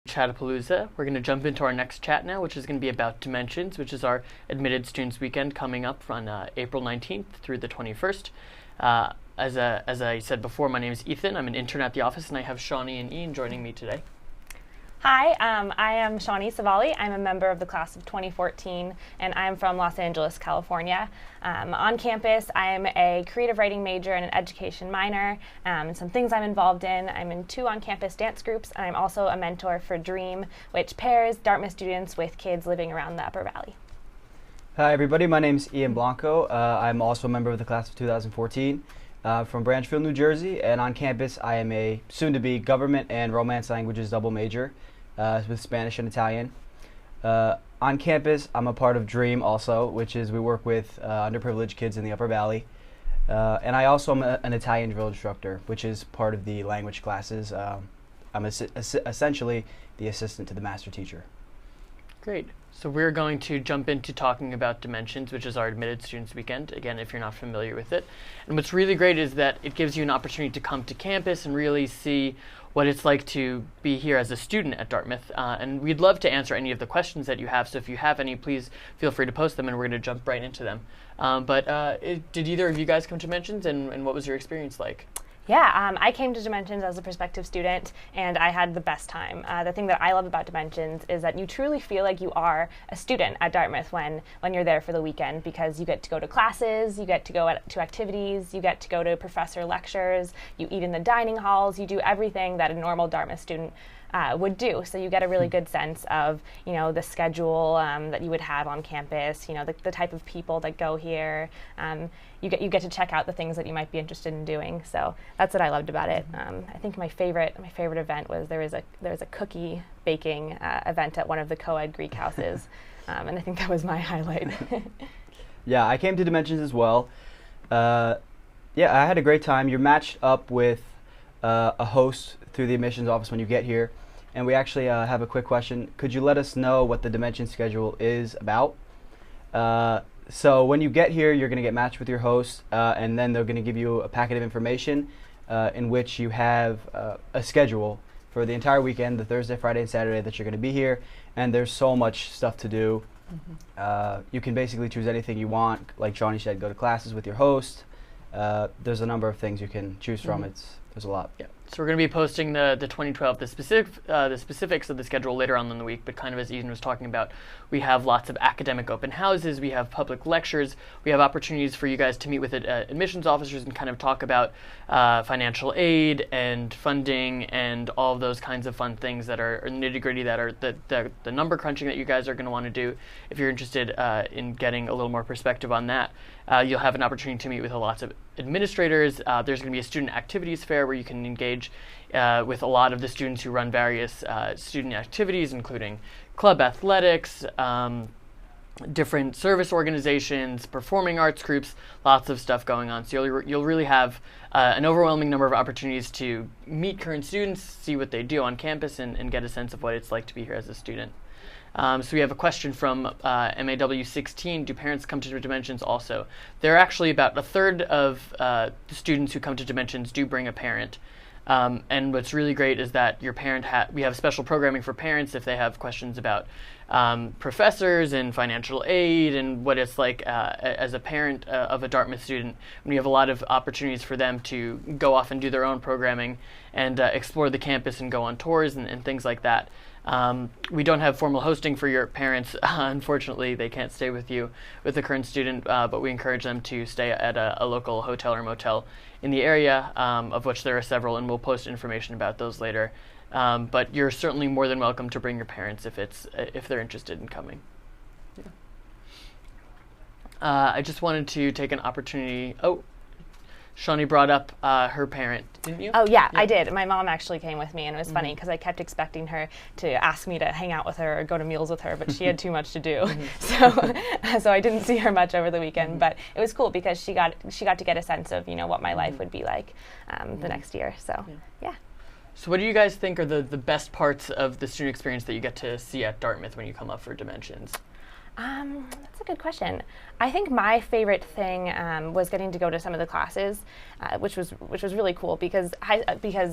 Chatapalooza. We're going to jump into our next chat now, which is going to be about Dimensions, which is our Admitted Students Weekend coming up on April 19th through the 21st. As I said before, my name is Ethan. I'm an intern at the office, and I have Shawnee and Ian joining me today. Hi, I am Shawnee Savali. I'm a member of the class of 2014, and I'm from Los Angeles, California. On campus, I'm a creative writing major and an education minor. Some things I'm involved in: I'm in 2 on-campus dance groups, and I'm also a mentor for DREAM, which pairs Dartmouth students with kids living around the Upper Valley. Hi everybody, my name is Ian Blanco. I'm also a member of the class of 2014 from Branchville, New Jersey, and on campus I am a soon-to-be government and romance languages double major with Spanish and Italian. On campus I'm a part of DREAM also, which is we work with underprivileged kids in the Upper Valley. And I also am an Italian drill instructor, which is part of the language classes. I'm essentially the assistant to the master teacher. Great. So we're going to jump into talking about Dimensions, which is our Admitted Students Weekend, again, if you're not familiar with it. And what's really great is that it gives you an opportunity to come to campus and really see what it's like to be here as a student at Dartmouth. And we'd love to answer any of the questions that you have, so if you have any, please feel free to post them, and we're going to jump right into them. Did either of you guys come to Dimensions, and what was your experience like? Yeah, I came to Dimensions as a prospective student, and I had the best time. The thing that I love about Dimensions is that you truly feel like you are a student at Dartmouth when you're there for the weekend, because you get to go to classes, you get to go to activities, you get to go to professor lectures, you eat in the dining halls, you do everything that a normal Dartmouth student would do. So you get a really good sense of, the schedule that you would have on campus, the type of people that go here. You get to check out the things that you might be interested in doing. So that's what I loved about it. I think my favorite event was there was a cookie baking event at one of the co-ed Greek houses, and I think that was my highlight. Yeah, I came to Dimensions as well. I had a great time. You're matched up with a host through the admissions office when you get here, and we actually have a quick question. Could you let us know what the Dimensions schedule is about? So when you get here, you're going to get matched with your host, and then they're going to give you a packet of information in which you have a schedule for the entire weekend, the Thursday, Friday, and Saturday that you're going to be here, and there's so much stuff to do. You can basically choose anything you want. Like Shawnee said, go to classes with your host. There's a number of things you can choose from. There's a lot. Yeah. So we're going to be posting the 2012, the specifics of the schedule later on in the week, but kind of as Ian was talking about, we have lots of academic open houses, we have public lectures, we have opportunities for you guys to meet with admissions officers and kind of talk about financial aid and funding and all of those kinds of fun things that are nitty-gritty, that are the number crunching that you guys are going to want to do. If you're interested in getting a little more perspective on that, you'll have an opportunity to meet with lots of administrators. There's going to be a student activities fair where you can engage with a lot of the students who run various student activities, including club athletics, different service organizations, performing arts groups, lots of stuff going on. So you'll really have an overwhelming number of opportunities to meet current students, see what they do on campus, and get a sense of what it's like to be here as a student. So we have a question from MAW16. Do parents come to Dimensions also? There are actually about a third of the students who come to Dimensions do bring a parent. And what's really great is that your parent we have special programming for parents if they have questions about professors and financial aid and what it's like as a parent of a Dartmouth student. And we have a lot of opportunities for them to go off and do their own programming and explore the campus and go on tours and things like that. We don't have formal hosting for your parents. Unfortunately, they can't stay with you with the current student, but we encourage them to stay at a local hotel or motel in the area, of which there are several, and we'll post information about those later. But you're certainly more than welcome to bring your parents if they're interested in coming. Yeah. I just wanted to take an opportunity. Shawnee brought up her parent, didn't you? Oh, yeah, I did. My mom actually came with me, and it was funny because I kept expecting her to ask me to hang out with her or go to meals with her, but she had too much to do. So I didn't see her much over the weekend, but it was cool because she got to get a sense of, what my life would be like the next year. So, yeah. So what do you guys think are the best parts of the student experience that you get to see at Dartmouth when you come up for Dimensions? That's a good question. I think my favorite thing was getting to go to some of the classes, which was really cool because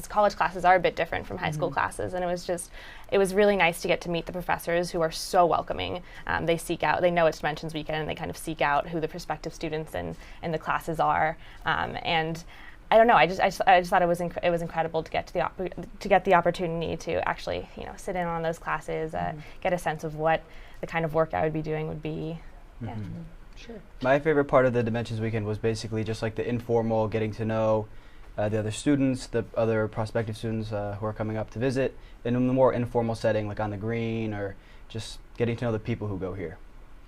college classes are a bit different from high school classes, and it was really nice to get to meet the professors who are so welcoming. They know it's Dimensions Weekend, and they kind of seek out who the prospective students in the classes are, and I don't know. I just thought it was incredible to get the opportunity to actually sit in on those classes, get a sense of what the kind of work I would be doing would be. Yeah. Sure. My favorite part of the Dimensions Weekend was basically just like the informal getting to know the other students, the other prospective students who are coming up to visit, in a more informal setting, like on the green, or just getting to know the people who go here.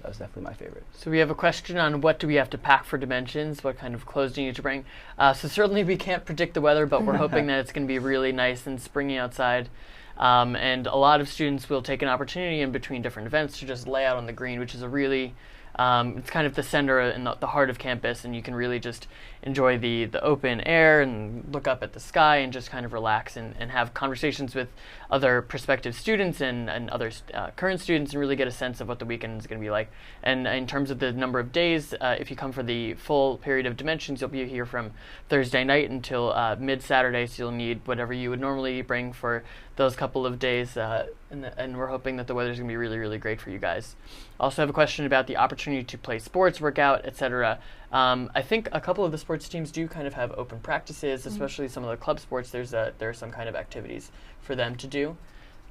That was definitely my favorite. So we have a question on what do we have to pack for Dimensions, what kind of clothes do you need to bring. So certainly we can't predict the weather, but we're hoping that it's going to be really nice and springy outside. And a lot of students will take an opportunity in between different events to just lay out on the green, which is a really, it's kind of the center and the heart of campus, and you can really just enjoy the open air and look up at the sky and just kind of relax and have conversations with other prospective students and other current students and really get a sense of what the weekend is going to be like. And in terms of the number of days, if you come for the full period of Dimensions, you'll be here from Thursday night until mid-Saturday, so you'll need whatever you would normally bring for those couple of days, and we're hoping that the weather's going to be really, really great for you guys. Also have a question about the opportunity to play sports, work out, etc. I think a couple of the sports teams do kind of have open practices, especially some of the club sports. There are some kind of activities for them to do.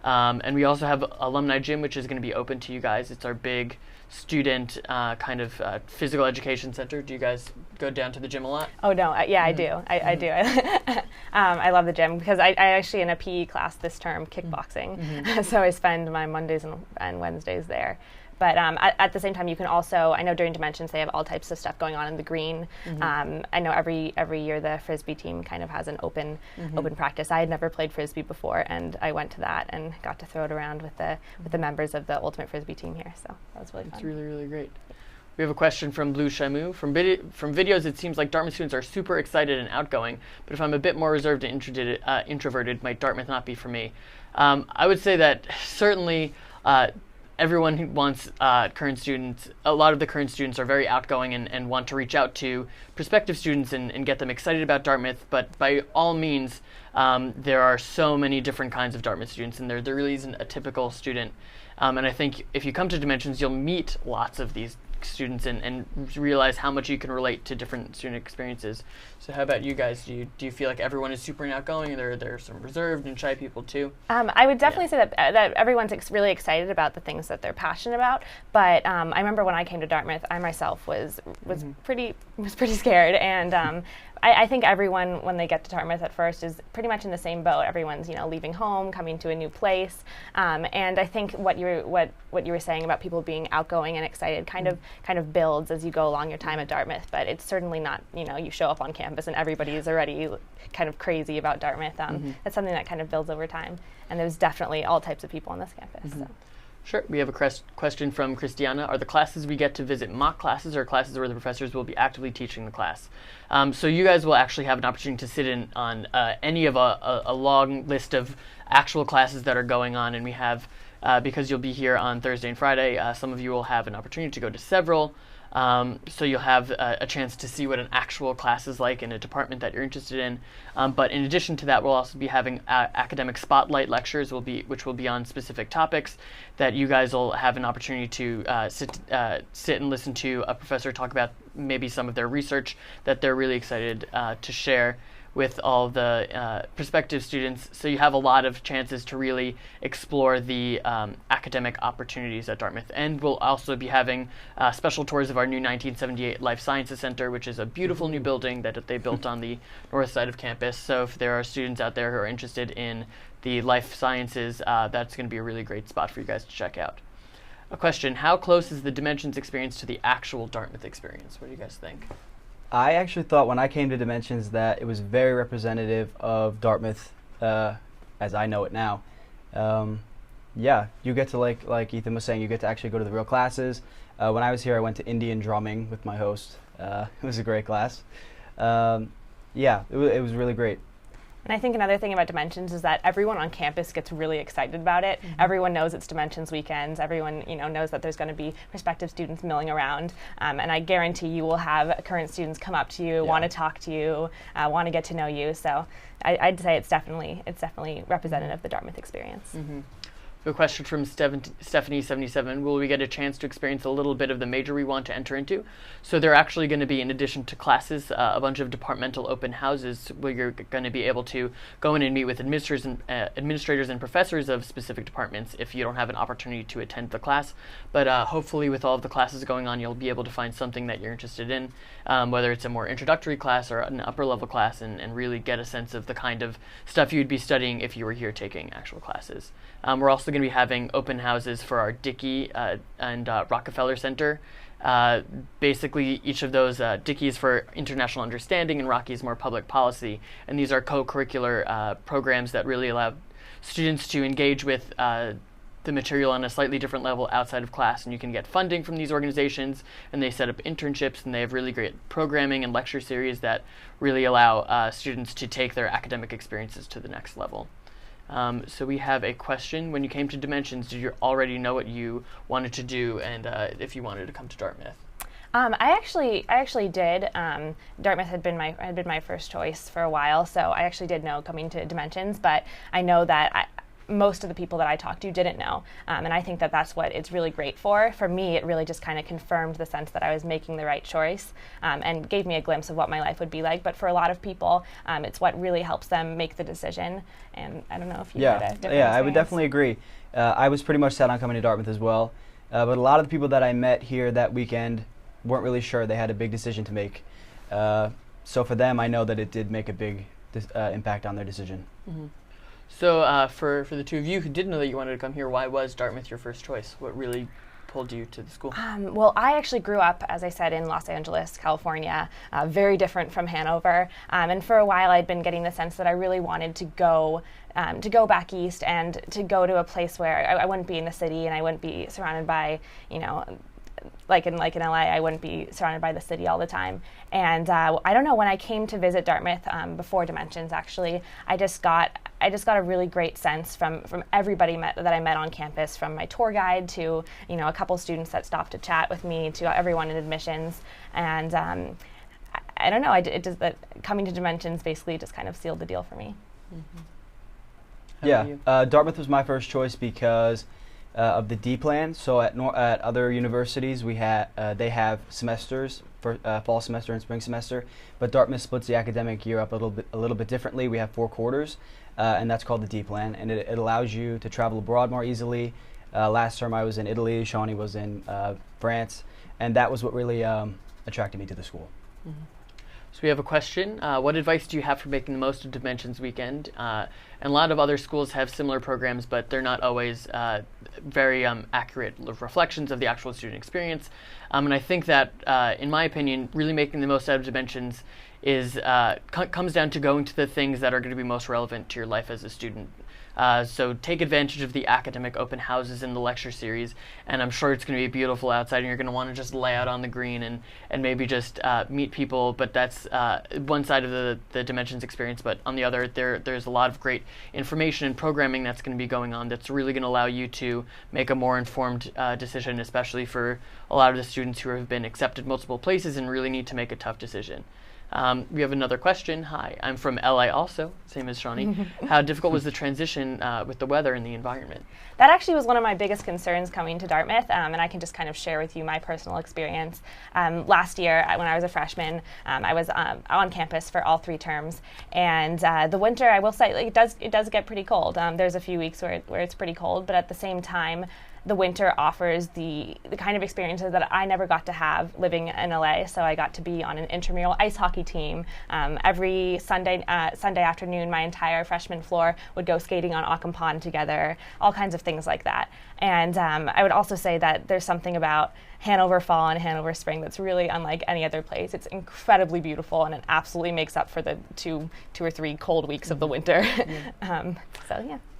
And we also have Alumni Gym, which is going to be open to you guys. It's our big student kind of physical education center. Do you guys go down to the gym a lot? Oh, no. Yeah, I do. I do. I love the gym because I actually in a PE class this term, kickboxing. So I spend my Mondays and Wednesdays there. But at the same time, you can also, I know during Dimensions they have all types of stuff going on in the green. I know every year the Frisbee team kind of has an open practice. I had never played Frisbee before, and I went to that and got to throw it around with the members of the Ultimate Frisbee team here. So that was really fun. It's really, really great. We have a question from Blue Shamu. From videos, it seems like Dartmouth students are super excited and outgoing, but if I'm a bit more reserved and introverted, might Dartmouth not be for me? I would say that certainly everyone who wants current students, a lot of the current students are very outgoing and want to reach out to prospective students and get them excited about Dartmouth, but by all means, there are so many different kinds of Dartmouth students, and there really isn't a typical student. And I think if you come to Dimensions, you'll meet lots of these students and realize how much you can relate to different student experiences. So how about you guys? Do you feel like everyone is super outgoing, and there are some reserved and shy people too? I would definitely say that everyone's really excited about the things that they're passionate about. But I remember when I came to Dartmouth, I myself was pretty scared, and I think everyone, when they get to Dartmouth at first, is pretty much in the same boat. Everyone's leaving home, coming to a new place, and I think what you were saying about people being outgoing and excited kind of builds as you go along your time at Dartmouth. But it's certainly not you show up on campus and everybody is already kind of crazy about Dartmouth. That's something that kind of builds over time, and there's definitely all types of people on this campus. So. Sure. We have a question from Christiana. Are the classes we get to visit mock classes or classes where the professors will be actively teaching the class? So you guys will actually have an opportunity to sit in on any of a long list of actual classes that are going on, and we have, because you'll be here on Thursday and Friday, some of you will have an opportunity to go to several. So you'll have a chance to see what an actual class is like in a department that you're interested in. But in addition to that, we'll also be having academic spotlight lectures, which will be on specific topics that you guys will have an opportunity to sit and listen to a professor talk about maybe some of their research that they're really excited to share with all the prospective students. So you have a lot of chances to really explore the academic opportunities at Dartmouth. And we'll also be having special tours of our new 1978 Life Sciences Center, which is a beautiful new building that they built on the north side of campus. So if there are students out there who are interested in the life sciences, that's going to be a really great spot for you guys to check out. A question, how close is the Dimensions experience to the actual Dartmouth experience? What do you guys think? I actually thought when I came to Dimensions that it was very representative of Dartmouth as I know it now. Yeah, you get to, like Ethan was saying, you get to actually go to the real classes. When I was here, I went to Indian drumming with my host. It was a great class. Yeah, it was really great. And I think another thing about Dimensions is that everyone on campus gets really excited about it. Everyone knows it's Dimensions weekends. Everyone knows that there's going to be prospective students milling around. And I guarantee you will have current students come up to you, want to talk to you, want to get to know you. So I'd say it's definitely representative of the Dartmouth experience. A question from Stephanie77. Will we get a chance to experience a little bit of the major we want to enter into? So there are actually going to be, in addition to classes, a bunch of departmental open houses where you're going to be able to go in and meet with administrators and professors of specific departments if you don't have an opportunity to attend the class. But hopefully with all of the classes going on, you'll be able to find something that you're interested in, whether it's a more introductory class or an upper level class, and really get a sense of the kind of stuff you'd be studying if you were here taking actual classes. We're also going to be having open houses for our Dickey and Rockefeller Center. Basically, each of those, Dickey's for international understanding and Rocky's more public policy. And these are co-curricular programs that really allow students to engage with the material on a slightly different level outside of class. And you can get funding from these organizations, and they set up internships, and they have really great programming and lecture series that really allow students to take their academic experiences to the next level. So we have a question. When you came to Dimensions, did you already know what you wanted to do and if you wanted to come to Dartmouth? I actually did. Dartmouth had been my first choice for a while, so I actually did know coming to Dimensions, but I know that most of the people that I talked to didn't know, and I think that that's what it's really great for. For me, it really just kind of confirmed the sense that I was making the right choice, and gave me a glimpse of what my life would be like. But for a lot of people, it's what really helps them make the decision. And I don't know if you had a different experience. I would definitely agree. I was pretty much set on coming to Dartmouth as well, but a lot of the people that I met here that weekend weren't really sure. They had a big decision to make. So for them, I know that it did make a big impact on their decision. So for the two of you who did know that you wanted to come here, why was Dartmouth your first choice? What really pulled you to the school? Well, I actually grew up, as I said, in Los Angeles, California, very different from Hanover. And for a while, I'd been getting the sense that I really wanted to go back east and to go to a place where I wouldn't be in the city and I wouldn't be surrounded by, like in LA, I wouldn't be surrounded by the city all the time. And I don't know, when I came to visit Dartmouth before Dimensions, actually, I just got a really great sense from everybody that I met on campus, from my tour guide to a couple students that stopped to chat with me, to everyone in admissions. And I don't know, it just that coming to Dimensions basically just kind of sealed the deal for me. Dartmouth was my first choice because of the D plan. So at other universities, they have semesters for fall semester and spring semester, but Dartmouth splits the academic year up a little bit differently. We have 4 quarters, and that's called the D plan, and it allows you to travel abroad more easily. Last term I was in Italy, Shawnee was in France, and that was what really attracted me to the school. So we have a question. What advice do you have for making the most of Dimensions weekend? And a lot of other schools have similar programs, but they're not always very accurate reflections of the actual student experience. And I think that, in my opinion, really making the most out of Dimensions is comes down to going to the things that are going to be most relevant to your life as a student. So take advantage of the academic open houses in the lecture series, and I'm sure it's going to be beautiful outside, and you're going to want to just lay out on the green and maybe just meet people. But that's one side of the Dimensions experience. But on the other, there's a lot of great information and programming that's going to be going on that's really going to allow you to make a more informed decision, especially for a lot of the students who have been accepted multiple places and really need to make a tough decision. We have another question. Hi, I'm from LA also, same as Shawnee. How difficult was the transition with the weather and the environment? That actually was one of my biggest concerns coming to Dartmouth, and I can just kind of share with you my personal experience. Last year, when I was a freshman, I was on campus for all 3 terms, and the winter, I will say, it does get pretty cold. There's a few weeks where it's pretty cold, but at the same time, the winter offers the kind of experiences that I never got to have living in LA. So I got to be on an intramural ice hockey team. Every Sunday afternoon, my entire freshman floor would go skating on Occam Pond together, all kinds of things like that. And I would also say that there's something about Hanover fall and Hanover spring that's really unlike any other place. It's incredibly beautiful, and it absolutely makes up for the two or three cold weeks of the winter.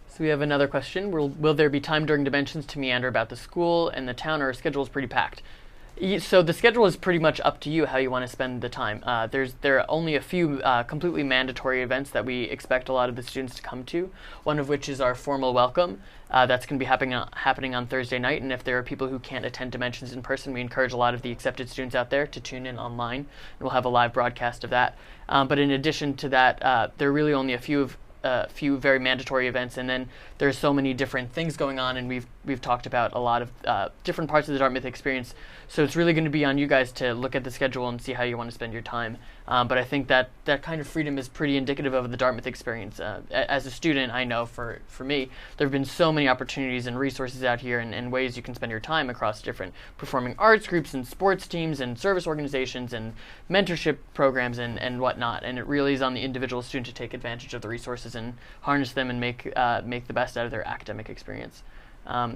So we have another question. Will there be time during Dimensions to meander about the school and the town, or our schedule is pretty packed? So the schedule is pretty much up to you how you want to spend the time. There are only a few completely mandatory events that we expect a lot of the students to come to. One of which is our formal welcome. That's going to be happening on Thursday night. And if there are people who can't attend Dimensions in person, we encourage a lot of the accepted students out there to tune in online. And we'll have a live broadcast of that. But in addition to that, there are really only a few very mandatory events, and then there's so many different things going on, and we've talked about a lot of different parts of the Dartmouth experience. So it's really going to be on you guys to look at the schedule and see how you want to spend your time. But I think that kind of freedom is pretty indicative of the Dartmouth experience. As a student, I know for me, there have been so many opportunities and resources out here and ways you can spend your time across different performing arts groups and sports teams and service organizations and mentorship programs and whatnot. And it really is on the individual student to take advantage of the resources and harness them and make the best out of their academic experience.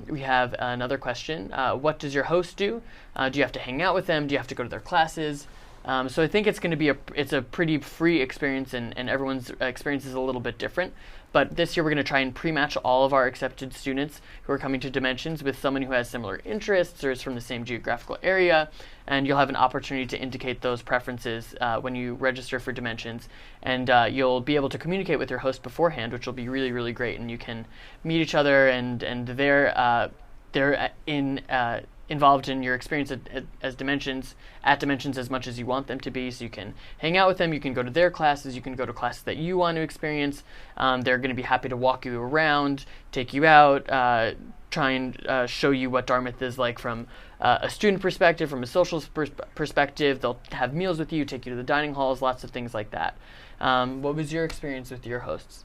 We have another question. What does your host do? Do you have to hang out with them? Do you have to go to their classes? So I think it's going to be a pretty free experience, and everyone's experience is a little bit different. But this year we're going to try and pre-match all of our accepted students who are coming to Dimensions with someone who has similar interests or is from the same geographical area, and you'll have an opportunity to indicate those preferences when you register for Dimensions, and you'll be able to communicate with your host beforehand, which will be really, really great, and you can meet each other, and they're involved in your experience at Dimensions as much as you want them to be. So you can hang out with them, you can go to their classes, you can go to classes that you want to experience. They're going to be happy to walk you around, take you out, try and show you what Dartmouth is like from a student perspective, from a social perspective. They'll have meals with you, take you to the dining halls, lots of things like that. What was your experience with your hosts?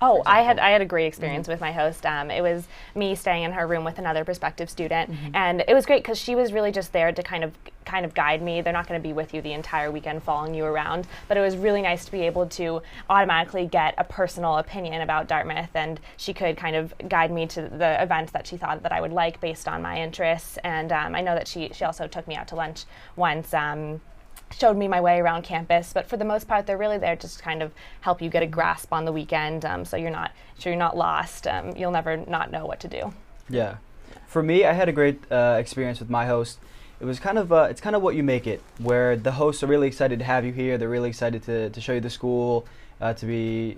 Oh, I had a great experience with my host. It was me staying in her room with another prospective student, and it was great because she was really just there to kind of guide me. They're not going to be with you the entire weekend following you around, but it was really nice to be able to automatically get a personal opinion about Dartmouth, and she could kind of guide me to the events that she thought that I would like based on my interests. And I know that she also took me out to lunch once. Showed me my way around campus, but for the most part, they're really there just to kind of help you get a grasp on the weekend, so you're not lost. You'll never not know what to do. Yeah, for me, I had a great experience with my host. It was kind of it's kind of what you make it, where the hosts are really excited to have you here. They're really excited to show you the school, to be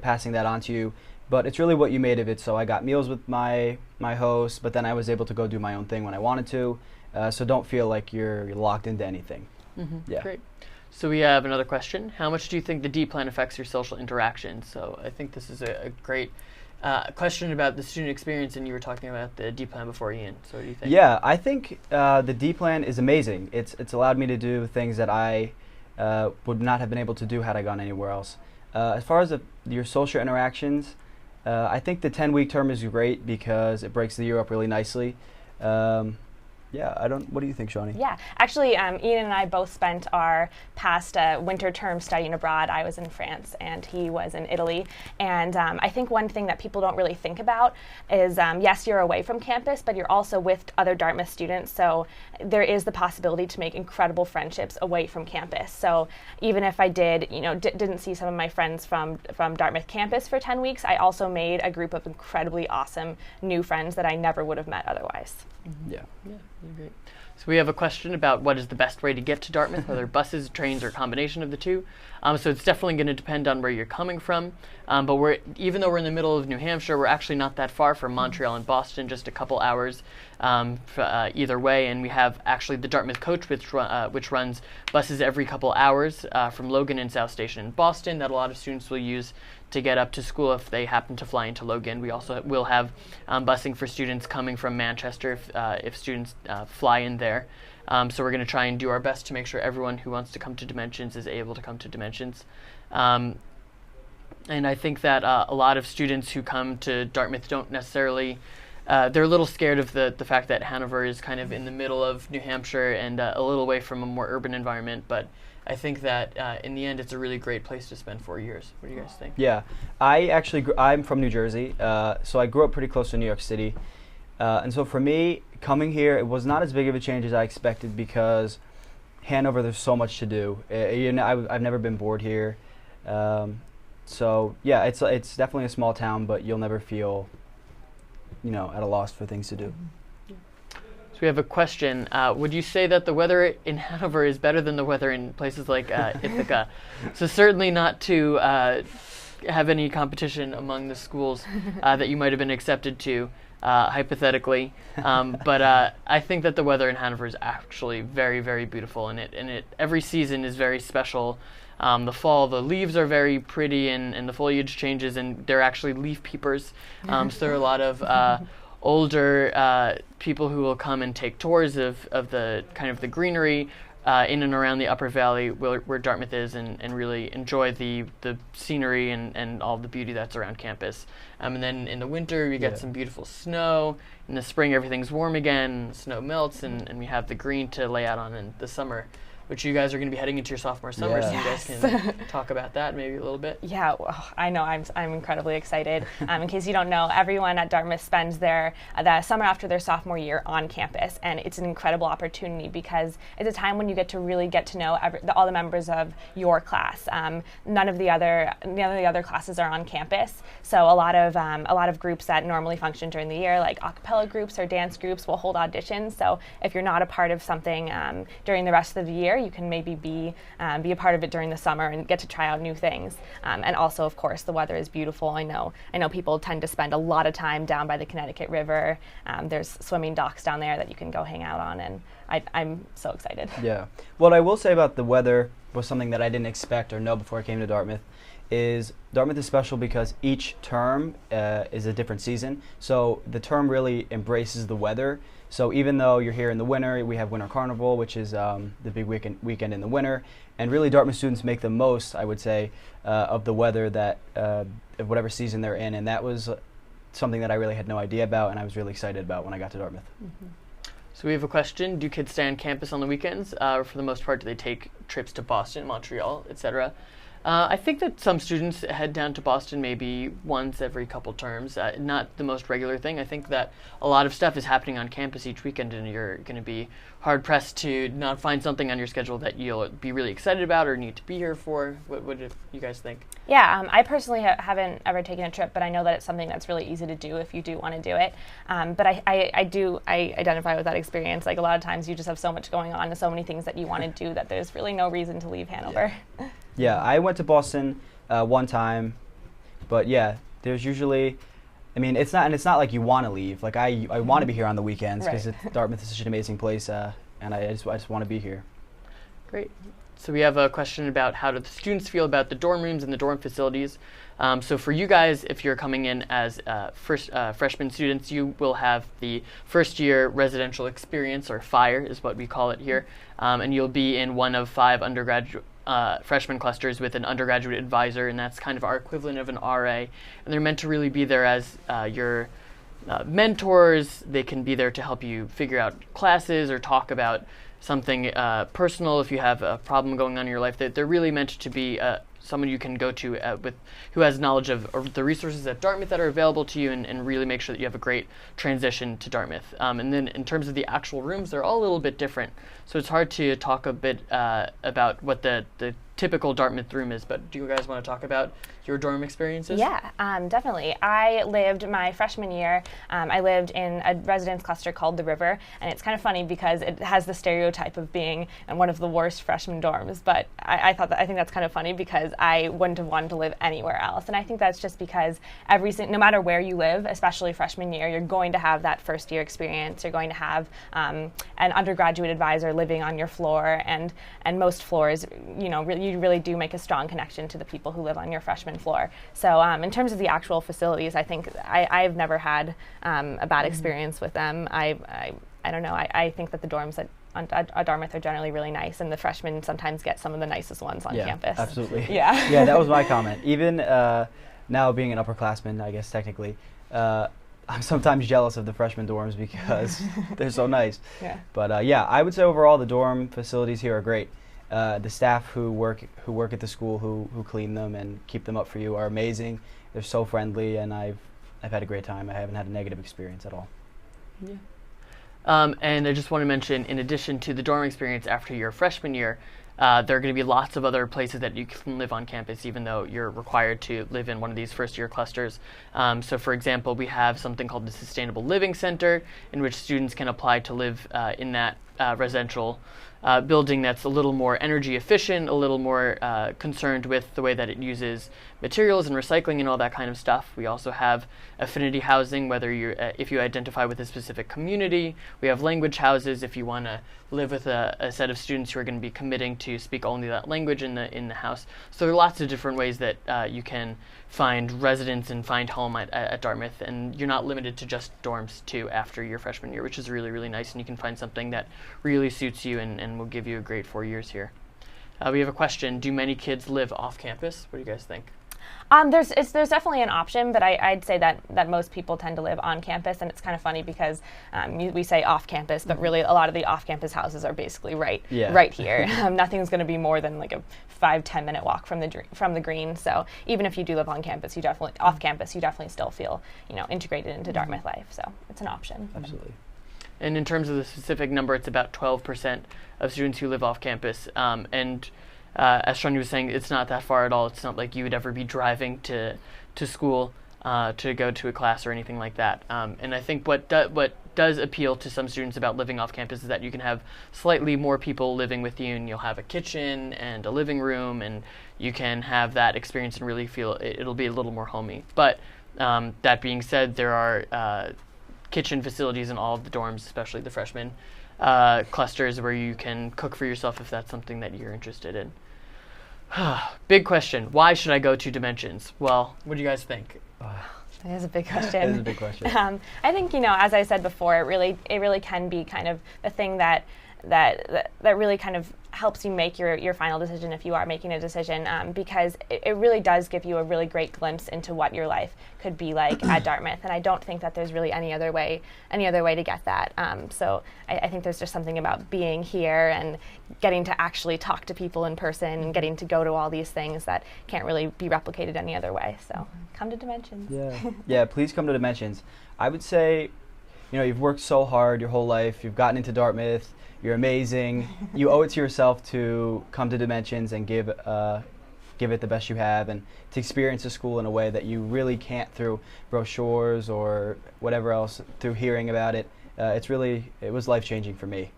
passing that on to you. But it's really what you made of it. So I got meals with my host, but then I was able to go do my own thing when I wanted to. So don't feel like you're locked into anything. Yeah. Great. So we have another question. How much do you think the D plan affects your social interactions? So I think this is a great question about the student experience, and you were talking about the D plan before, Ian. So what do you think? Yeah, I think the D plan is amazing. It's allowed me to do things that I would not have been able to do had I gone anywhere else. As far as your social interactions, I think the 10-week term is great because it breaks the year up really nicely. Yeah, what do you think, Shawnee? Yeah, actually, Ian and I both spent our past winter term studying abroad. I was in France and he was in Italy. And I think one thing that people don't really think about is, yes, you're away from campus, but you're also with other Dartmouth students. So there is the possibility to make incredible friendships away from campus. So even if I didn't see some of my friends from Dartmouth campus for 10 weeks, I also made a group of incredibly awesome new friends that I never would have met otherwise. Yeah. Great. So we have a question about what is the best way to get to Dartmouth, whether buses, trains, or a combination of the two. So it's definitely going to depend on where you're coming from. But even though we're in the middle of New Hampshire, we're actually not that far from Montreal and Boston, just a couple hours either way. And we have actually the Dartmouth coach, which runs buses every couple hours from Logan and South Station in Boston that a lot of students will use to get up to school if they happen to fly into Logan. We also will have busing for students coming from Manchester if students fly in there. So we're going to try and do our best to make sure everyone who wants to come to Dimensions is able to come to Dimensions. And I think that a lot of students who come to Dartmouth don't necessarily, they're a little scared of the fact that Hanover is kind of in the middle of New Hampshire and a little away from a more urban environment, but I think that in the end it's a really great place to spend 4 years. What do you guys think? Yeah, I'm from New Jersey, so I grew up pretty close to New York City. And so for me, coming here, it was not as big of a change as I expected because Hanover, there's so much to do. I've never been bored here. So yeah, it's definitely a small town, but you'll never feel, at a loss for things to do. So we have a question. Would you say that the weather in Hanover is better than the weather in places like Ithaca? So certainly not to have any competition among the schools that you might have been accepted to, hypothetically. But I think that the weather in Hanover is actually very, very beautiful, and every season is very special. The fall, the leaves are very pretty, and the foliage changes, and they're actually leaf peepers. So there are a lot of older people who will come and take tours of the kind of the greenery in and around the Upper Valley where Dartmouth is, and really enjoy the scenery and all the beauty that's around campus. And then in the winter we get some beautiful snow. In the spring everything's warm again, snow melts, and we have the green to lay out on in the summer, which you guys are going to be heading into your sophomore summer, so you guys can talk about that maybe a little bit. Yeah, well, I know. I'm incredibly excited. In case you don't know, everyone at Dartmouth spends the summer after their sophomore year on campus, and it's an incredible opportunity because it's a time when you get to know all the members of your class. None of the other classes are on campus, so a lot of groups that normally function during the year, like a cappella groups or dance groups, will hold auditions. So if you're not a part of something during the rest of the year, you can maybe be a part of it during the summer and get to try out new things. And also, of course, the weather is beautiful. I know people tend to spend a lot of time down by the Connecticut River. There's swimming docks down there that you can go hang out on, and I'm so excited. Yeah. What I will say about the weather was something that I didn't expect or know before I came to Dartmouth. Is Dartmouth is special because each term is a different season. So the term really embraces the weather. So even though you're here in the winter, we have Winter Carnival, which is the big weekend in the winter. And really Dartmouth students make the most, I would say, of the weather that of whatever season they're in. And that was something that I really had no idea about, and I was really excited about when I got to Dartmouth. Mm-hmm. So we have a question. Do kids stay on campus on the weekends? Or for the most part, do they take trips to Boston, Montreal, etc.? I think that some students head down to Boston maybe once every couple terms, not the most regular thing. I think that a lot of stuff is happening on campus each weekend, and you're going to be hard-pressed to not find something on your schedule that you'll be really excited about or need to be here for. What do you guys think? Yeah, I personally haven't ever taken a trip, but I know that it's something that's really easy to do if you do want to do it. But I identify with that experience. Like, a lot of times you just have so much going on and so many things that you want to do that there's really no reason to leave Hanover. Yeah, I went to Boston one time, but yeah, there's usually, I mean, it's not like you want to leave. Like I want to be here on the weekends because Dartmouth is such an amazing place, and I just want to be here. Great. So we have a question about how do the students feel about the dorm rooms and the dorm facilities. So for you guys, if you're coming in as freshman students, you will have the first year residential experience, or FIRE is what we call it here, and you'll be in one of 5 undergraduate freshman clusters with an undergraduate advisor, and that's kind of our equivalent of an RA. And they're meant to really be there as your mentors. They can be there to help you figure out classes or talk about something personal if you have a problem going on in your life. They're really meant to be someone you can go to who has knowledge of the resources at Dartmouth that are available to you, and really make sure that you have a great transition to Dartmouth. And then in terms of the actual rooms, they're all a little bit different. So it's hard to talk a bit about what the typical Dartmouth room is, but do you guys want to talk about your dorm experiences? Yeah, definitely. I lived my freshman year, I lived in a residence cluster called The River, and it's kind of funny because it has the stereotype of being in one of the worst freshman dorms, but I think that's kind of funny because I wouldn't have wanted to live anywhere else. And I think that's just because no matter where you live, especially freshman year, you're going to have that first year experience. You're going to have an undergraduate advisor living on your floor, and most floors, you really do make a strong connection to the people who live on your freshman floor. So in terms of the actual facilities, I think I've never had a bad experience with them. I don't know. I think that the dorms at Dartmouth are generally really nice, and the freshmen sometimes get some of the nicest ones on campus. Absolutely. Yeah. Yeah, that was my comment. Even now being an upperclassman, I guess technically, I'm sometimes jealous of the freshman dorms because they're so nice. Yeah. But I would say overall the dorm facilities here are great. The staff who work at the school who clean them and keep them up for you are amazing. They're so friendly, and I've had a great time. I haven't had a negative experience at all. Yeah. And I just want to mention, in addition to the dorm experience after your freshman year, there are going to be lots of other places that you can live on campus, even though you're required to live in one of these first-year clusters. So, for example, we have something called the Sustainable Living Center, in which students can apply to live in that residential building that's a little more energy efficient, a little more concerned with the way that it uses materials and recycling and all that kind of stuff. We also have affinity housing, whether you're if you identify with a specific community. We have language houses if you want to live with a set of students who are going to be committing to speak only that language in the house. So there are lots of different ways that you can find residence and find home at Dartmouth, and you're not limited to just dorms too after your freshman year, which is really, really nice, and you can find something that really suits you and will give you a great 4 years here. We have a question: do many kids live off campus? What do you guys think? There's definitely an option, but I'd say that most people tend to live on campus, and it's kind of funny because we say off campus, but really a lot of the off-campus houses are basically right here. Nothing's going to be more than like a 5-10 minute walk from the green. So even if you do live on campus, you definitely still feel integrated into Dartmouth life. So it's an option. Absolutely. And in terms of the specific number, it's about 12% of students who live off campus. As Shani was saying, it's not that far at all. It's not like you would ever be driving to school to go to a class or anything like that. And I think what does appeal to some students about living off campus is that you can have slightly more people living with you, and you'll have a kitchen and a living room, and you can have that experience and really feel it'll be a little more homey. But that being said, there are kitchen facilities in all of the dorms, especially the freshman clusters, where you can cook for yourself if that's something that you're interested in. Big question. Why should I go to Dimensions? Well, what do you guys think? That is a big question. It is a big question. I think, as I said before, it really can be kind of the thing that really kind of helps you make your final decision if you are making a decision, because it really does give you a really great glimpse into what your life could be like at Dartmouth, and I don't think that there's really any other way to get that. So I think there's just something about being here and getting to actually talk to people in person and getting to go to all these things that can't really be replicated any other way. So come to Dimensions. Yeah, please come to Dimensions. I would say, you've worked so hard your whole life. You've gotten into Dartmouth. You're amazing. You owe it to yourself to come to Dimensions and give it the best you have, and to experience the school in a way that you really can't through brochures or whatever else, through hearing about it. It was life-changing for me.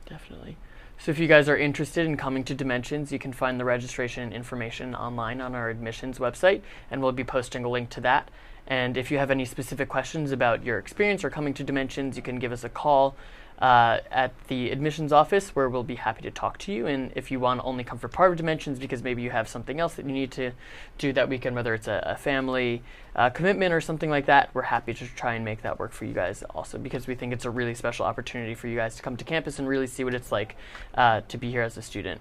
Definitely. So if you guys are interested in coming to Dimensions, you can find the registration information online on our admissions website, and we'll be posting a link to that. And if you have any specific questions about your experience or coming to Dimensions, you can give us a call at the admissions office, where we'll be happy to talk to you. And if you want to only come for part of Dimensions because maybe you have something else that you need to do that weekend, whether it's a family commitment or something like that, we're happy to try and make that work for you guys also, because we think it's a really special opportunity for you guys to come to campus and really see what it's like to be here as a student.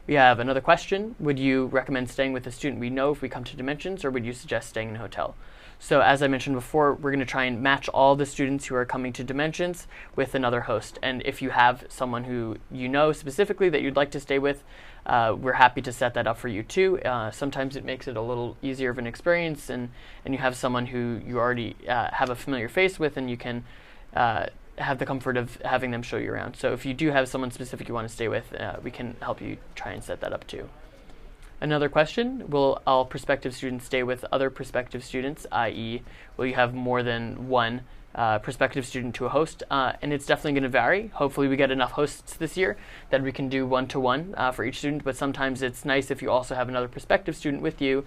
We have another question. Would you recommend staying with a student we know if we come to Dimensions, or would you suggest staying in a hotel? So as I mentioned before, we're going to try and match all the students who are coming to Dimensions with another host. And if you have someone who you know specifically that you'd like to stay with, we're happy to set that up for you too. Sometimes it makes it a little easier of an experience, and you have someone who you already have a familiar face with, and you can have the comfort of having them show you around. So if you do have someone specific you want to stay with, we can help you try and set that up too. Another question: will all prospective students stay with other prospective students, i.e. will you have more than one prospective student to a host? And it's definitely going to vary. Hopefully we get enough hosts this year that we can do one-to-one for each student, but sometimes it's nice if you also have another prospective student with you,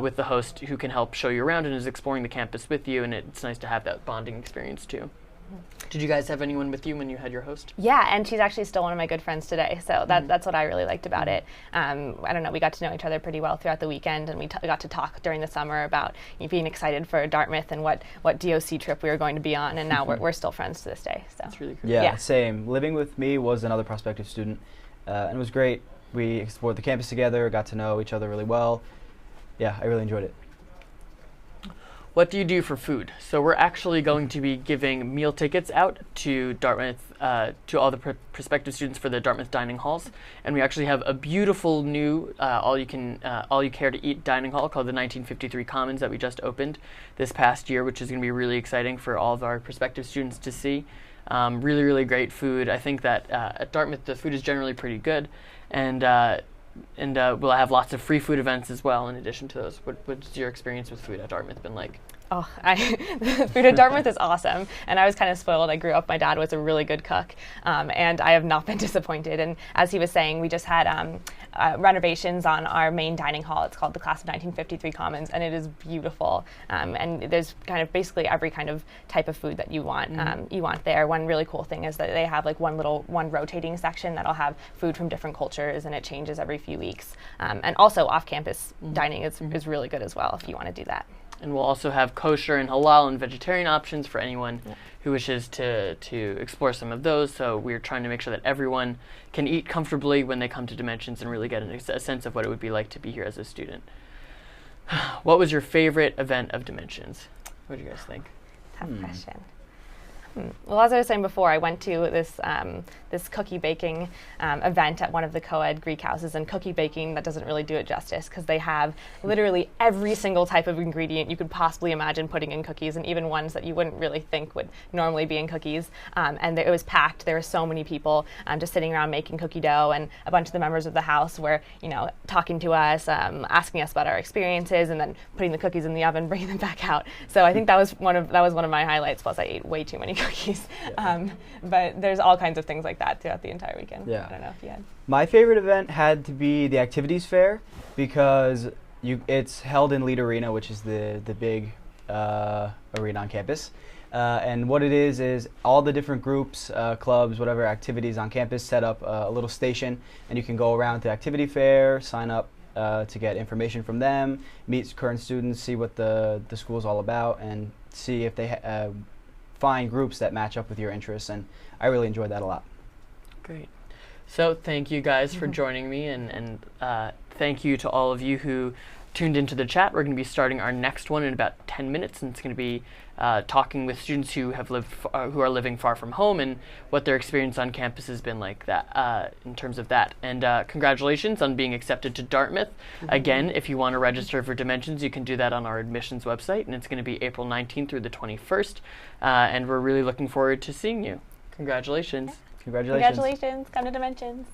with the host, who can help show you around and is exploring the campus with you, and it's nice to have that bonding experience too. Did you guys have anyone with you when you had your host? Yeah, and she's actually still one of my good friends today, so that's what I really liked about it. I don't know, we got to know each other pretty well throughout the weekend, and we got to talk during the summer about being excited for Dartmouth and what DOC trip we were going to be on, and now we're still friends to this day. So that's really cool. Yeah, same. Living with me was another prospective student, and it was great. We explored the campus together, got to know each other really well. Yeah, I really enjoyed it. What do you do for food? So we're actually going to be giving meal tickets out to Dartmouth, to all the prospective students for the Dartmouth dining halls, and we actually have a beautiful new all you care to eat dining hall called the 1953 Commons that we just opened this past year, which is going to be really exciting for all of our prospective students to see. Really, really great food. I think that at Dartmouth the food is generally pretty good, and we'll have lots of free food events as well in addition to those. What's your experience with food at Dartmouth been like? Oh, the food at Dartmouth is awesome, and I was kind of spoiled. I grew up, my dad was a really good cook, and I have not been disappointed. And as he was saying, we just had renovations on our main dining hall. It's called the Class of 1953 Commons, and it is beautiful. And there's kind of basically every kind of type of food that you want. You want there. One really cool thing is that they have like one rotating section that'll have food from different cultures, and it changes every few weeks. And also off-campus dining is really good as well if you want to do that. And we'll also have kosher and halal and vegetarian options for anyone who wishes to explore some of those. So we're trying to make sure that everyone can eat comfortably when they come to Dimensions and really get a sense of what it would be like to be here as a student. What was your favorite event of Dimensions? What do you guys think? Tough question. Well, as I was saying before, I went to this cookie baking event at one of the co-ed Greek houses, and cookie baking, that doesn't really do it justice because they have literally every single type of ingredient you could possibly imagine putting in cookies, and even ones that you wouldn't really think would normally be in cookies. And it was packed. There were so many people just sitting around making cookie dough, and a bunch of the members of the house were, talking to us, asking us about our experiences, and then putting the cookies in the oven, bringing them back out. So I think that was one of my highlights. Plus, I ate way too many cookies. But there's all kinds of things like that throughout the entire weekend. I don't know if you had. My favorite event had to be the activities fair because it's held in Lead Arena, which is the big arena on campus. And what it is all the different groups, clubs, whatever activities on campus set up a little station, and you can go around to activity fair, sign up to get information from them, meet current students, see what the school is all about, and see if they find groups that match up with your interests. And I really enjoyed that a lot. Great. So thank you guys for joining me, and thank you to all of you who tuned into the chat. We're going to be starting our next one in about 10 minutes, and it's going to be talking with students who are living far from home and what their experience on campus has been like that in terms of that. And congratulations on being accepted to Dartmouth. Again, if you want to register for Dimensions, you can do that on our admissions website, and it's going to be April 19th through the 21st. And we're really looking forward to seeing you. Congratulations. Congratulations. Congratulations. Come to Dimensions.